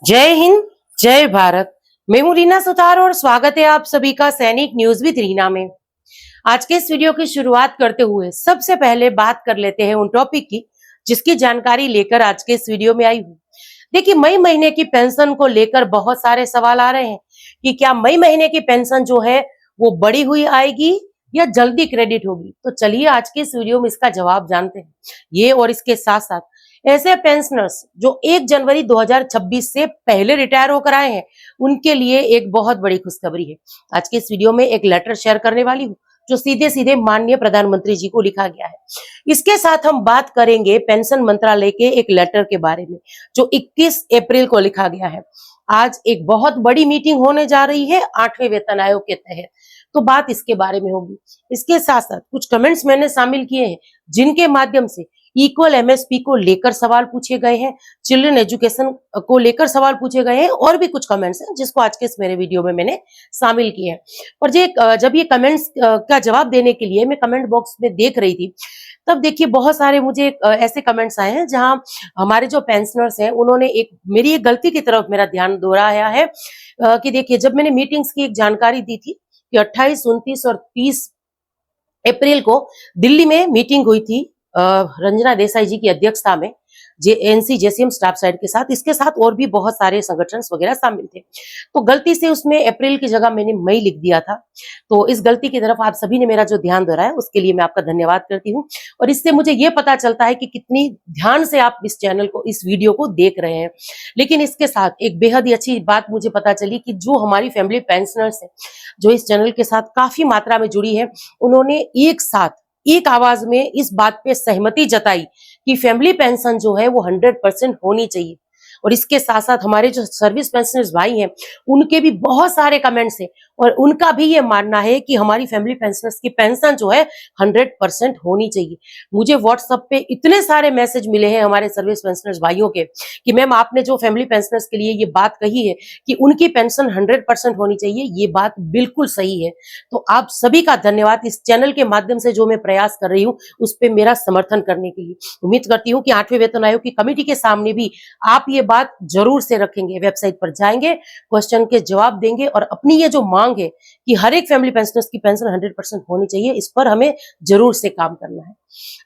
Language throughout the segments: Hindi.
जय हिंद, जय भारत। मैं हूं रीना सुतार और स्वागत है आप सभी का सैनिक न्यूज विद रीना में। आज के इस वीडियो की शुरुआत करते हुए सबसे पहले बात कर लेते हैं उन टॉपिक की जिसकी जानकारी लेकर आज के इस वीडियो में आई हूँ। देखिए, मई महीने की पेंशन को लेकर बहुत सारे सवाल आ रहे हैं कि क्या मई महीने की पेंशन जो है वो बढ़ी हुई आएगी या जल्दी क्रेडिट होगी। तो चलिए आज के इस वीडियो में इसका जवाब जानते हैं। ये और इसके साथ साथ ऐसे पेंशनर्स जो 1 जनवरी 2026 से पहले रिटायर होकर आए हैं उनके लिए एक बहुत बड़ी खुशखबरी है। आज के इस वीडियो में एक लेटर शेयर करने वाली हूँ जो सीधे सीधे माननीय प्रधानमंत्री जी को लिखा गया है। इसके साथ हम बात करेंगे पेंशन मंत्रालय के एक लेटर के बारे में जो 21 अप्रैल को लिखा गया है। आज एक बहुत बड़ी मीटिंग होने जा रही है 8वें वेतन आयोग के तहत, तो बात इसके बारे में होगी। इसके साथ साथ कुछ कमेंट्स मैंने शामिल किए हैं जिनके माध्यम से इक्वल एमएसपी को लेकर सवाल पूछे गए हैं, चिल्ड्रन एजुकेशन को लेकर सवाल पूछे गए हैं और भी कुछ कमेंट्स हैं जिसको आज के इस मेरे वीडियो में मैंने शामिल किए हैं। और जब ये कमेंट्स का जवाब देने के लिए मैं कमेंट बॉक्स में देख रही थी तब देखिए बहुत सारे मुझे ऐसे कमेंट्स आए हैं जहां हमारे जो पेंशनर्स हैं उन्होंने मेरी एक गलती की तरफ मेरा ध्यान दोहराया है कि देखिए, जब मैंने मीटिंग्स की एक जानकारी दी थी कि 28, 29 और 30 अप्रैल को दिल्ली में मीटिंग हुई थी रंजना देसाई जी की अध्यक्षता में एनसी जेसीएम स्टाफ साइड के साथ, इसके साथ और भी बहुत सारे संगठन वगैरह शामिल थे। तो गलती से उसमें अप्रैल की जगह मैंने मई लिख दिया था। तो इस गलती की तरफ आप सभी ने मेरा जो ध्यान दोहराया उसके लिए मैं आपका धन्यवाद करती हूँ। और इससे मुझे ये पता चलता है कि कितनी ध्यान से आप इस चैनल को, इस वीडियो को देख रहे हैं। लेकिन इसके साथ एक बेहद ही अच्छी बात मुझे पता चली कि जो हमारी फैमिली पेंशनर्स है जो इस चैनल के साथ काफी मात्रा में जुड़ी है, उन्होंने एक साथ एक आवाज में इस बात पे सहमति जताई कि फैमिली पेंशन जो है वो 100% होनी चाहिए। और इसके साथ साथ हमारे जो सर्विस पेंशनर्स भाई हैं उनके भी बहुत सारे कमेंट्स हैं और उनका भी ये मानना है कि हमारी फैमिली पेंशनर्स की पेंशन जो है 100% होनी चाहिए। मुझे व्हाट्सएप पे इतने सारे मैसेज मिले हैं हमारे सर्विस पेंशनर्स भाइयों के कि मैम आपने जो फैमिली पेंशनर्स के लिए ये बात कही है कि उनकी पेंशन 100% होनी चाहिए, ये बात बिल्कुल सही है। तो आप सभी का धन्यवाद इस चैनल के माध्यम से जो मैं प्रयास कर रही हूँ उस पर मेरा समर्थन करने के लिए। उम्मीद करती हूँ कि 8वें वेतन आयोग की कमेटी के सामने भी आप ये बात जरूर से रखेंगे, वेबसाइट पर जाएंगे, क्वेश्चन के जवाब देंगे और अपनी ये जो मांग है कि हर एक फैमिली पेंशनर्स की पेंशन 100% होनी चाहिए, इस पर हमें जरूर से काम करना है।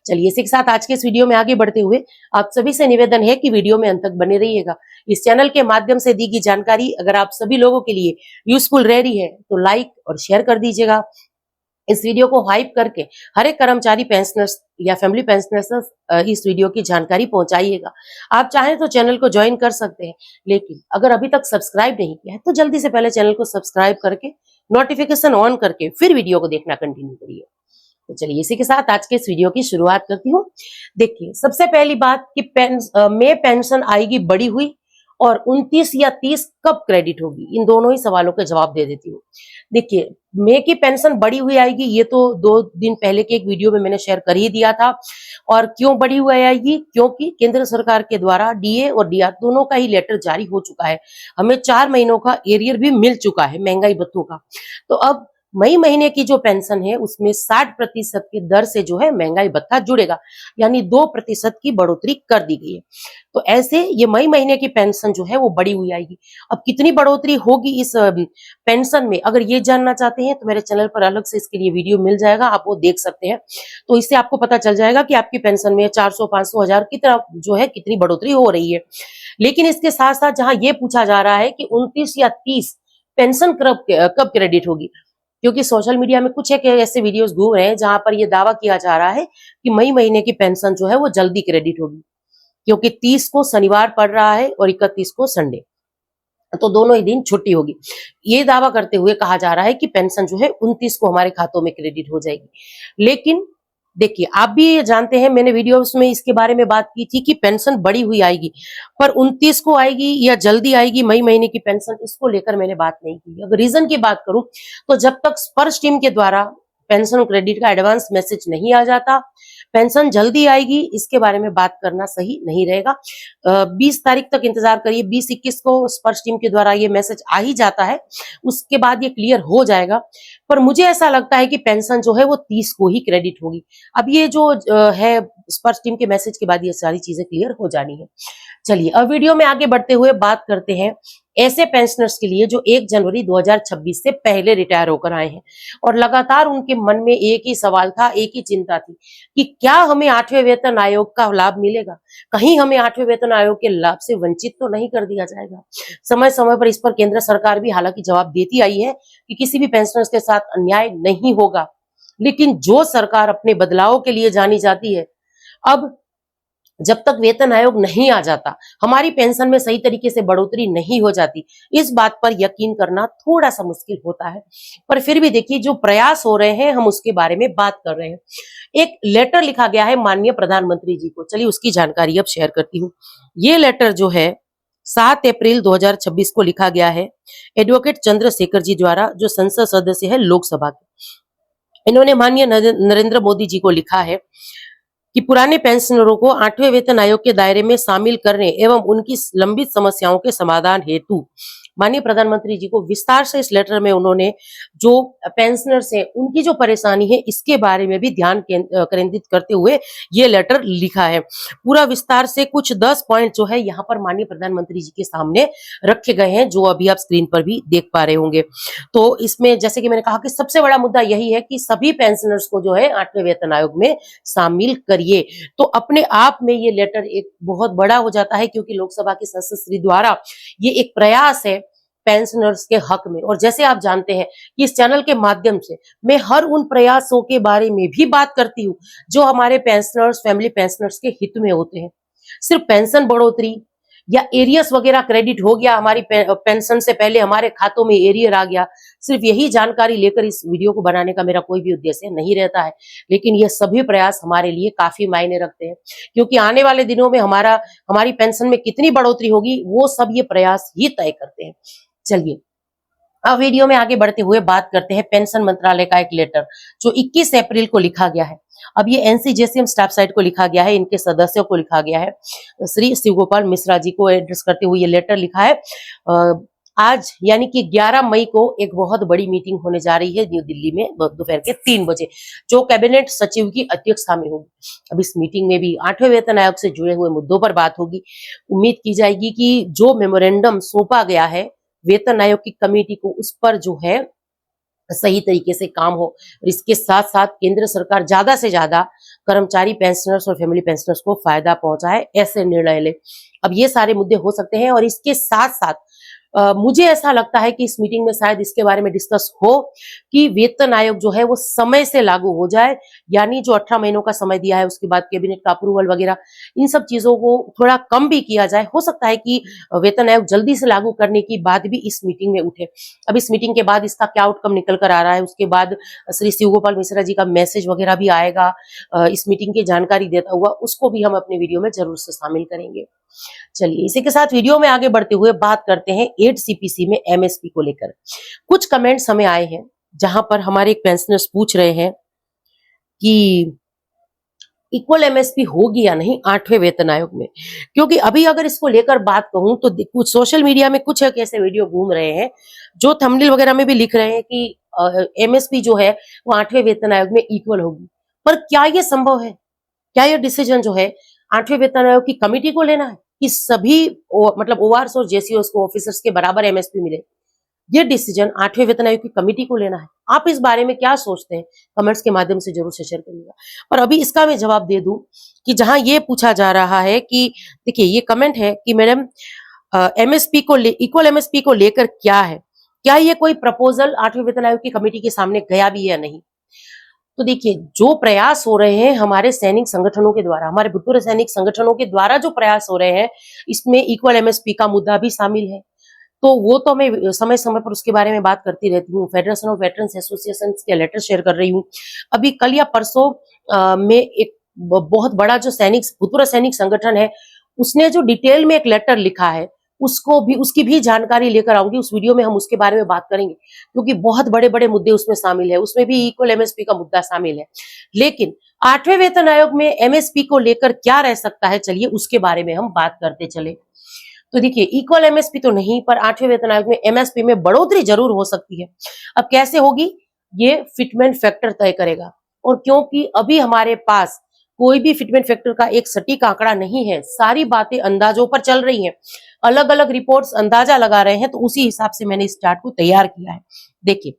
चलिए, इसी के साथ आज के इस वीडियो में आगे बढ़ते हुए आप सभी से निवेदन है कि वीडियो में अंत तक बने रहिएगा। इस चैनल के माध्यम से दी गई जानकारी अगर आप सभी लोगों के लिए यूजफुल रह रही है तो लाइक और शेयर कर दीजिएगा। इस वीडियो को हाइप करके हर एक कर्मचारी पेंशनर्स या फैमिली पेंशनर्स इस वीडियो की जानकारी पहुंचाइएगा। आप चाहें तो चैनल को ज्वाइन कर सकते हैं, लेकिन अगर अभी तक सब्सक्राइब नहीं किया है तो जल्दी से पहले चैनल को सब्सक्राइब करके नोटिफिकेशन ऑन करके फिर वीडियो को देखना कंटिन्यू करिए। तो चलिए, इसी के साथ आज के इस वीडियो की शुरुआत करती हूँ। देखिए, सबसे पहली बात कि में पेंशन आएगी बढ़ी हुई और 29 या 30 कब क्रेडिट होगी, इन दोनों ही सवालों के जवाब दे देती हूँ। देखिए, मई की पेंशन बढ़ी हुई आएगी, ये तो 2 दिन पहले के एक वीडियो में मैंने शेयर कर ही दिया था। और क्यों बढ़ी हुई आएगी, क्योंकि केंद्र सरकार के द्वारा डीए और डीआर दोनों का ही लेटर जारी हो चुका है। हमें 4 महीनों का एरियर भी मिल चुका है महंगाई भत्तों का। तो अब मई महीने की जो पेंशन है उसमें 60% की दर से जो है महंगाई भत्ता जुड़ेगा, यानी 2% की बढ़ोतरी कर दी गई है। तो ऐसे ये मई महीने की पेंशन जो है वो बढ़ी हुई आएगी। अब कितनी बढ़ोतरी होगी इस पेंशन में, अगर ये जानना चाहते हैं तो मेरे चैनल पर अलग से इसके लिए वीडियो मिल जाएगा, आप वो देख सकते हैं। तो इससे आपको पता चल जाएगा कि आपकी पेंशन में 400, 500, 1000 की तरफ जो है कितनी बढ़ोतरी हो रही है। लेकिन इसके साथ साथ जहां ये पूछा जा रहा है कि 29 या 30 पेंशन कब क्रेडिट होगी, क्योंकि सोशल मीडिया में कुछ एक ऐसे वीडियोस घूम रहे हैं जहां पर यह दावा किया जा रहा है कि मई महीने की पेंशन जो है वो जल्दी क्रेडिट होगी, क्योंकि 30 को शनिवार पड़ रहा है और 31 को संडे, तो दोनों ही दिन छुट्टी होगी। ये दावा करते हुए कहा जा रहा है कि पेंशन जो है 29 को हमारे खातों में क्रेडिट हो जाएगी। लेकिन देखिए, आप भी ये जानते हैं, मैंने वीडियोस में इसके बारे में बात की थी कि पेंशन बढ़ी हुई आएगी, पर 29 को आएगी या जल्दी आएगी मई महीने की पेंशन, इसको लेकर मैंने बात नहीं की। अगर रीजन की बात करूं तो जब तक स्पर्श टीम के द्वारा पेंशन क्रेडिट का एडवांस मैसेज नहीं आ जाता, पेंशन जल्दी आएगी, इसके बारे में बात करना सही नहीं रहेगा। 20 तारीख तक इंतजार करिए, 20-21 को स्पर्श टीम के द्वारा ये मैसेज आ ही जाता है, उसके बाद ये क्लियर हो जाएगा। पर मुझे ऐसा लगता है कि पेंशन जो है वो 30 को ही क्रेडिट होगी। अब ये जो है स्पर्श टीम के मैसेज के बाद ये सारी चीजें क्लियर हो जानी है। चलिए अब वीडियो में आगे बढ़ते हुए बात करते हैं ऐसे पेंशनर्स के लिए जो 1 जनवरी 2026 से पहले रिटायर होकर आए हैं और लगातार उनके मन में एक ही सवाल था, एक ही चिंता थी कि क्या हमें 8वें वेतन आयोग का लाभ मिलेगा, कहीं हमें 8वें वेतन आयोग के लाभ से वंचित तो नहीं कर दिया जाएगा। समय समय पर इस पर केंद्र सरकार भी हालांकि जवाब देती आई है कि किसी भी पेंशनर्स के साथ अन्याय नहीं होगा, लेकिन जो सरकार अपने बदलावों के लिए जानी जाती है, अब जब तक वेतन आयोग नहीं आ जाता, हमारी पेंशन में सही तरीके से बढ़ोतरी नहीं हो जाती, इस बात पर यकीन करना थोड़ा सा मुश्किल होता है। पर फिर भी देखिए जो प्रयास हो रहे हैं हम उसके बारे में बात कर रहे हैं। एक लेटर लिखा गया है माननीय प्रधानमंत्री जी को, चलिए उसकी जानकारी अब शेयर करती हूँ। ये लेटर जो है 7 अप्रैल 2026 को लिखा गया है एडवोकेट चंद्रशेखर जी द्वारा, जो संसद सदस्य है लोकसभा के। इन्होंने माननीय नरेंद्र मोदी जी को लिखा है कि पुराने पेंशनरों को 8वें वेतन आयोग के दायरे में शामिल करने एवं उनकी लंबित समस्याओं के समाधान हेतु माननीय प्रधानमंत्री जी को विस्तार से इस लेटर में उन्होंने जो पेंशनर्स हैं उनकी जो परेशानी है इसके बारे में भी ध्यान केंद्रित करते हुए ये लेटर लिखा है। पूरा विस्तार से कुछ 10 पॉइंट जो है यहाँ पर माननीय प्रधानमंत्री जी के सामने रखे गए हैं, जो अभी आप स्क्रीन पर भी देख पा रहे होंगे। तो इसमें जैसे कि मैंने कहा कि सबसे बड़ा मुद्दा यही है कि सभी पेंशनर्स को जो है 8वें वेतन आयोग में शामिल करिए। तो अपने आप में ये लेटर एक बहुत बड़ा हो जाता है, क्योंकि लोकसभा की संसद श्री द्वारा ये एक प्रयास है पेंशनर्स के हक में। और जैसे आप जानते हैं कि इस चैनल के माध्यम से मैं हर उन प्रयासों के बारे में भी बात करती हूँ जो हमारे पेंशनर्स, फैमिली पेंशनर्स के हित में होते हैं। सिर्फ पेंशन बढ़ोतरी या एरियर्स वगैरह क्रेडिट हो गया, हमारी पेंशन से पहले हमारे खातों में एरियर आ गया, सिर्फ यही जानकारी लेकर इस वीडियो को बनाने का मेरा कोई भी उद्देश्य नहीं रहता है। लेकिन ये सभी प्रयास हमारे लिए काफी मायने रखते हैं, क्योंकि आने वाले दिनों में हमारी पेंशन में कितनी बढ़ोतरी होगी वो सब ये प्रयास ही तय करते हैं। चलिए अब वीडियो में आगे बढ़ते हुए बात करते हैं पेंशन मंत्रालय का एक लेटर जो 21 अप्रैल को लिखा गया है। अब ये एनसीजेसीएम स्टाफ साइट को लिखा गया है, इनके सदस्यों को लिखा गया है, श्री शिव गोपाल मिश्रा जी को एड्रेस करते हुए ये लेटर लिखा है। आज यानी कि 11 मई को एक बहुत बड़ी मीटिंग होने जा रही है न्यू दिल्ली में दोपहर के 3 बजे, जो कैबिनेट सचिव की अध्यक्षता में होगी। अब इस मीटिंग में भी 8वें वेतन आयोग से जुड़े हुए मुद्दों पर बात होगी। उम्मीद की जाएगी कि जो मेमोरेंडम सौंपा गया है वेतन आयोग की कमेटी को, उस पर जो है सही तरीके से काम हो। इसके साथ साथ केंद्र सरकार ज्यादा से ज्यादा कर्मचारी पेंशनर्स और फैमिली पेंशनर्स को फायदा पहुंचाए, ऐसे निर्णय ले। अब ये सारे मुद्दे हो सकते हैं और इसके साथ साथ मुझे ऐसा लगता है कि इस मीटिंग में शायद इसके बारे में डिस्कस हो कि वेतन आयोग जो है वो समय से लागू हो जाए, यानी जो 18 महीनों का समय दिया है उसके बाद कैबिनेट का अप्रूवल वगैरह इन सब चीजों को थोड़ा कम भी किया जाए। हो सकता है कि वेतन आयोग जल्दी से लागू करने की बात भी इस मीटिंग में उठे। अब इस मीटिंग के बाद इसका क्या आउटकम निकल कर आ रहा है, उसके बाद श्री शिव गोपाल मिश्रा जी का मैसेज वगैरह भी आएगा इस मीटिंग की जानकारी देता हुआ, उसको भी हम अपने वीडियो में जरूर से शामिल करेंगे। चलिए इसी के साथ वीडियो में आगे बढ़ते हुए बात करते हैं 8 सीपीसी में एमएसपी को लेकर। कुछ कमेंट्स हमें आए हैं जहां पर हमारे एक पेंशनर्स पूछ रहे हैं कि इक्वल एमएसपी होगी या नहीं 8वें वेतन आयोग में, क्योंकि अभी अगर इसको लेकर बात कहूं तो कुछ सोशल मीडिया में कुछ ऐसे वीडियो घूम रहे हैं जो थंबनेल वगैरह में भी लिख रहे हैं कि एमएसपी जो है वो 8वें वेतन आयोग में इक्वल होगी। पर क्या ये संभव है? क्या ये डिसीजन जो है 8वें वेतन आयोग की कमेटी को लेना है कि सभी मतलब ओआरएस और जेसीओस को ऑफिसर्स के बराबर एमएसपी मिले? ये डिसीजन 8वें वेतन आयोग की कमेटी को लेना है। आप इस बारे में क्या सोचते हैं? कमेंट्स के माध्यम से जरूर से शेयर करिएगा। पर अभी इसका मैं जवाब दे दूं कि जहां ये पूछा जा रहा है कि देखिए ये कमेंट है कि मैडम एमएसपी को इक्वल एमएसपी को लेकर क्या है, क्या ये कोई प्रपोजल 8वें वेतन आयोग की कमेटी के सामने गया भी है या नहीं? तो देखिए जो प्रयास हो रहे हैं हमारे सैनिक संगठनों के द्वारा, हमारे भूतपूर्व सैनिक संगठनों के द्वारा जो प्रयास हो रहे हैं, इसमें इक्वल एमएसपी का मुद्दा भी शामिल है। तो वो तो मैं समय समय पर उसके बारे में बात करती रहती हूँ। फेडरेशन ऑफ वेटरन्स एसोसिएशन के लेटर शेयर कर रही हूँ। अभी कल या परसों में एक बहुत बड़ा जो भूतपूर्व सैनिक संगठन है उसने जो डिटेल में एक लेटर लिखा है उसकी भी जानकारी लेकर आऊंगी। उस वीडियो में हम उसके बारे में बात करेंगे, क्योंकि बहुत बड़े बड़े मुद्दे उसमें शामिल है। उसमें भी इक्वल एमएसपी का मुद्दा शामिल है। लेकिन 8वें वेतन आयोग में एमएसपी को लेकर क्या रह सकता है, चलिए उसके बारे में हम बात करते चले। तो देखिए इक्वल एमएसपी तो नहीं, पर 8वें वेतन आयोग में एमएसपी में बढ़ोतरी जरूर हो सकती है। अब कैसे होगी ये फिटमेंट फैक्टर तय करेगा। और क्योंकि अभी हमारे पास कोई भी फिटमेंट फैक्टर का एक सटीक आंकड़ा नहीं है, सारी बातें अंदाजों पर चल रही हैं, अलग अलग रिपोर्ट्स अंदाजा लगा रहे हैं, तो उसी हिसाब से मैंने इस चार्ट को तैयार किया है। देखिए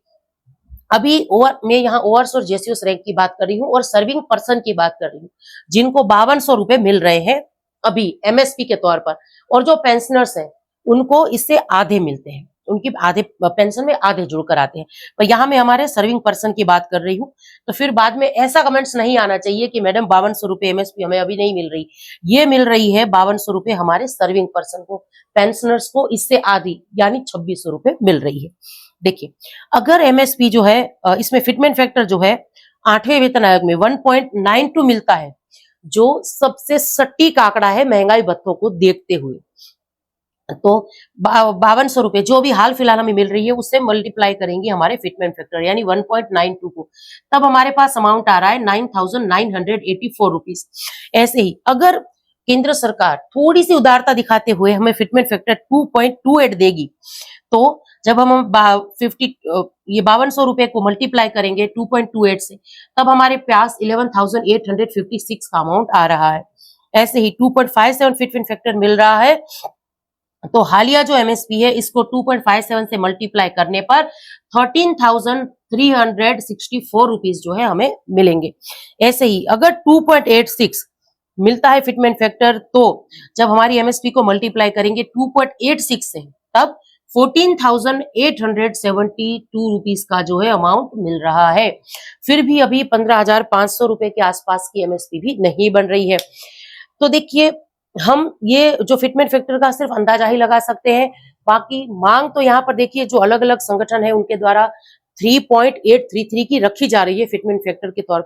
अभी मैं यहाँ ओवर्स और जेसीओस रैंक की बात कर रही हूँ और सर्विंग पर्सन की बात कर रही हूँ, जिनको 5200 रुपए मिल रहे हैं अभी एमएसपी के तौर पर, और जो पेंशनर्स हैं उनको इससे आधे मिलते हैं, उनकी आधे पेंशन में आधे जुड़कर आते हैं। पर यहाँ मैं हमारे सर्विंग पर्सन की बात कर रही हूँ, तो फिर बाद में ऐसा कमेंट्स नहीं आना चाहिए कि मैडम 5200 रुपए एमएसपी हमें अभी नहीं मिल रही। ये मिल रही है 5200 रुपए हमारे सर्विंग पर्सन को, पेंशनर्स को इससे आधी यानी 2600 रुपए मिल रही है। देखिए अगर एमएसपी जो है इसमें फिटमेंट फैक्टर जो है 8वें वेतन आयोग में 1.92 मिलता है, जो सबसे सटीक आंकड़ा है महंगाई भत्तों को देखते हुए, तो 5200 रुपए जो भी हाल फिलहाल हमें मिल रही है उससे मल्टीप्लाई करेंगे हमारे फिटमेंट फैक्टर यानी 1.92 को, तब हमारे पास अमाउंट आ रहा है 9984 रुपीज। ऐसे ही अगर केंद्र सरकार थोड़ी सी उदारता दिखाते हुए हमें फिटमेंट फैक्टर 2.28 देगी, तो जब हम 5200 रुपए को मल्टीप्लाई करेंगे 2.28 से, तब हमारे पास 11,856 का अमाउंट आ रहा है। ऐसे ही 2.57 फिटमेंट फैक्टर मिल रहा है, तो हालिया जो एमएसपी है इसको 2.57 से मल्टीप्लाई करने पर 13,364 रुपीज जो है हमें मिलेंगे। ऐसे ही अगर 2.86 मिलता है फिटमेंट फैक्टर, तो जब हमारी एमएसपी को मल्टीप्लाई करेंगे 2.86 से, तब 14,872 रुपीज का जो है अमाउंट मिल रहा है। फिर भी अभी 15,500 रुपए के आसपास की एमएसपी भी नहीं बन रही है। तो देखिए हम ये जो फिटमेंट फैक्टर का सिर्फ अंदाजा ही लगा सकते हैं, बाकी मांग तो यहाँ पर देखिए जो अलग अलग संगठन है उनके द्वारा 3.833 की रखी जा रही है फिटमेंट फैक्टर के तौर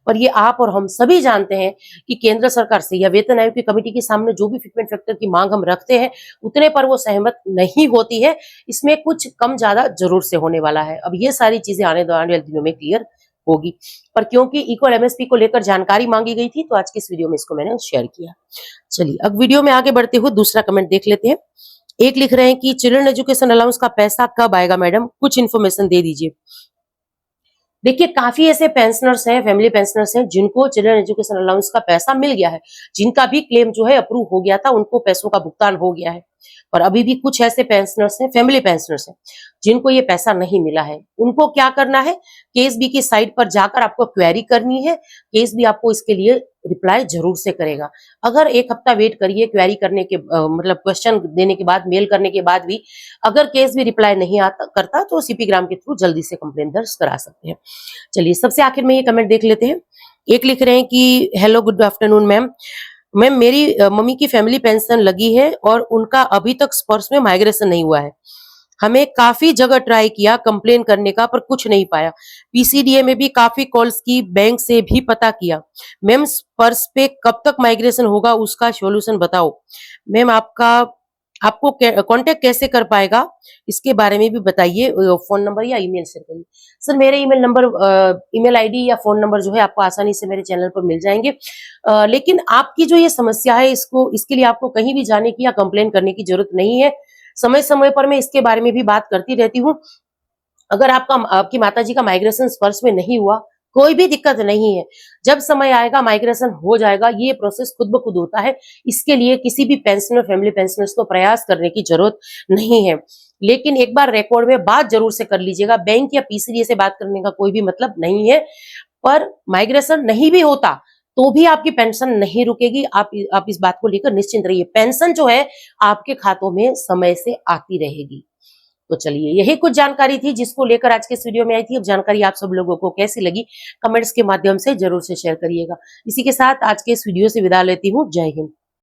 पर ये आप और हम सभी जानते हैं कि केंद्र सरकार से या वेतन आयोग की कमेटी के सामने जो भी फिटमेंट फैक्टर की मांग हम रखते हैं उतने पर वो सहमत नहीं होती है, इसमें कुछ कम ज्यादा जरूर से होने वाला है। अब ये सारी चीजें आने वाले दिनों में क्लियर होगी, पर क्योंकि इक्वल एमएसपी को लेकर जानकारी मांगी गई थी तो आज की इस वीडियो में इसको मैंने शेयर किया। चलिए अब वीडियो में आगे बढ़ते हुए दूसरा कमेंट देख लेते हैं। एक लिख रहे हैं कि चिल्ड्रन एजुकेशन अलाउंस का पैसा कब आएगा मैडम, कुछ इन्फॉर्मेशन दे दीजिए। देखिए काफी ऐसे पेंशनर्स हैं, फैमिली पेंशनर्स हैं जिनको चिल्ड्रन एजुकेशन अलाउंस का पैसा मिल गया है, जिनका भी क्लेम जो है अप्रूव हो गया था, उनको पैसों का भुगतान हो गया है। पर अभी भी कुछ ऐसे पेंशनर्स हैं, फैमिली पेंशनर्स हैं, जिनको ये पैसा नहीं मिला है। उनको क्या करना है, केएसबी की साइट पर जाकर आपको क्वेरी करनी है, केएसबी आपको इसके लिए रिप्लाई जरूर से करेगा। अगर एक हफ्ता वेट करिए क्वेरी करने के मतलब क्वेश्चन देने के बाद, मेल करने के बाद भी अगर केएसबी रिप्लाई नहीं करता तो सीपी ग्राम के थ्रू जल्दी से कंप्लेन दर्ज करा सकते हैं। चलिए सबसे आखिर में ये कमेंट देख लेते हैं। एक लिख रहे हैं कि हेलो गुड आफ्टरनून मैम, मेरी मम्मी की फैमिली पेंशन लगी है और उनका अभी तक स्पर्श में माइग्रेशन नहीं हुआ है। हमें काफी जगह ट्राई किया कंप्लेन करने का पर कुछ नहीं पाया, पीसीडीए में भी काफी कॉल्स की, बैंक से भी पता किया। मैम स्पर्श पे कब तक माइग्रेशन होगा उसका सॉल्यूशन बताओ। मैम आपको कांटेक्ट कैसे कर पाएगा इसके बारे में भी बताइए, फोन नंबर या ईमेल शेयर करिए। सर मेरे ईमेल नंबर, ईमेल आईडी या फोन नंबर जो है आपको आसानी से मेरे चैनल पर मिल जाएंगे। लेकिन आपकी जो ये समस्या है इसके लिए आपको कहीं भी जाने की या कंप्लेन करने की जरूरत नहीं है। समय समय पर मैं इसके बारे में भी बात करती रहती हूँ। अगर आपकी माताजी का माइग्रेशन स्पर्श में नहीं हुआ, कोई भी दिक्कत नहीं है, जब समय आएगा माइग्रेशन हो जाएगा, ये प्रोसेस खुद ब खुद होता है। इसके लिए किसी भी पेंशनर, फैमिली पेंशनर्स को प्रयास करने की जरूरत नहीं है। लेकिन एक बार रिकॉर्ड में बात जरूर से कर लीजिएगा, बैंक या पीसीडीए से बात करने का कोई भी मतलब नहीं है। पर माइग्रेशन नहीं भी होता तो भी आपकी पेंशन नहीं रुकेगी, आप इस बात को लेकर निश्चिंत रहिए। पेंशन जो है आपके खातों में समय से आती रहेगी। तो चलिए यही कुछ जानकारी थी जिसको लेकर आज के इस वीडियो में आई थी। अब जानकारी आप सब लोगों को कैसी लगी कमेंट्स के माध्यम से जरूर से शेयर करिएगा। इसी के साथ आज के इस वीडियो से विदा लेती हूँ। जय हिंद।